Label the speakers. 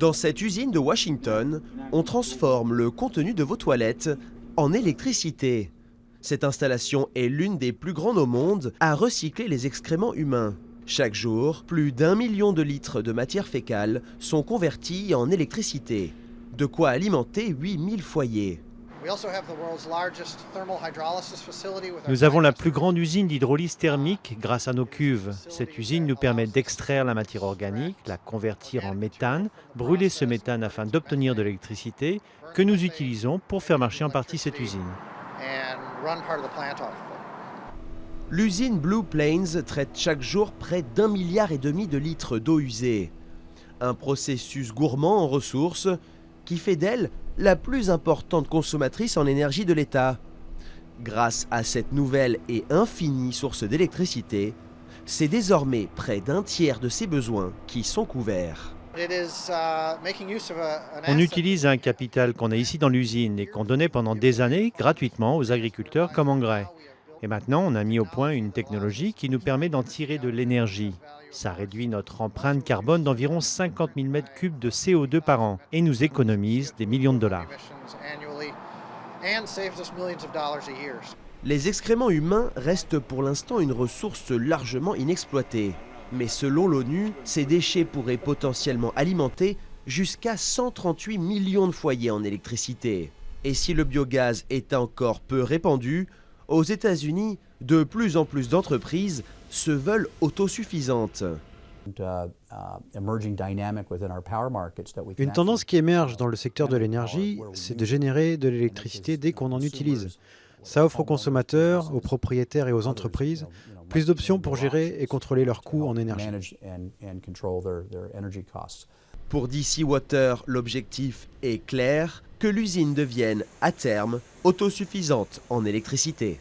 Speaker 1: Dans cette usine de Washington, on transforme le contenu de vos toilettes en électricité. Cette installation est l'une des plus grandes au monde à recycler les excréments humains. Chaque jour, plus d'1 million de litres de matière fécale sont convertis en électricité. De quoi alimenter 8000 foyers.
Speaker 2: Nous avons la plus grande usine d'hydrolyse thermique grâce à nos cuves. Cette usine nous permet d'extraire la matière organique, la convertir en méthane, brûler ce méthane afin d'obtenir de l'électricité que nous utilisons pour faire marcher en partie cette usine.
Speaker 1: L'usine Blue Plains traite chaque jour près d'1,5 milliard de litres d'eau usée. Un processus gourmand en ressources qui fait d'elle la plus importante consommatrice en énergie de l'État. Grâce à cette nouvelle et infinie source d'électricité, c'est désormais près d'un tiers de ses besoins qui sont couverts.
Speaker 2: On utilise un capital qu'on a ici dans l'usine et qu'on donnait pendant des années gratuitement aux agriculteurs comme engrais. Et maintenant, on a mis au point une technologie qui nous permet d'en tirer de l'énergie. Ça réduit notre empreinte carbone d'environ 50 000 m3 de CO2 par an et nous économise des millions de dollars.
Speaker 1: Les excréments humains restent pour l'instant une ressource largement inexploitée. Mais selon l'ONU, ces déchets pourraient potentiellement alimenter jusqu'à 138 millions de foyers en électricité. Et si le biogaz est encore peu répandu, aux États-Unis, de plus en plus d'entreprises se veulent autosuffisantes.
Speaker 3: Une tendance qui émerge dans le secteur de l'énergie, c'est de générer de l'électricité dès qu'on en utilise. Ça offre aux consommateurs, aux propriétaires et aux entreprises plus d'options pour gérer et contrôler leurs coûts en énergie.
Speaker 1: Pour DC Water, l'objectif est clair, que l'usine devienne, à terme, autosuffisante en électricité.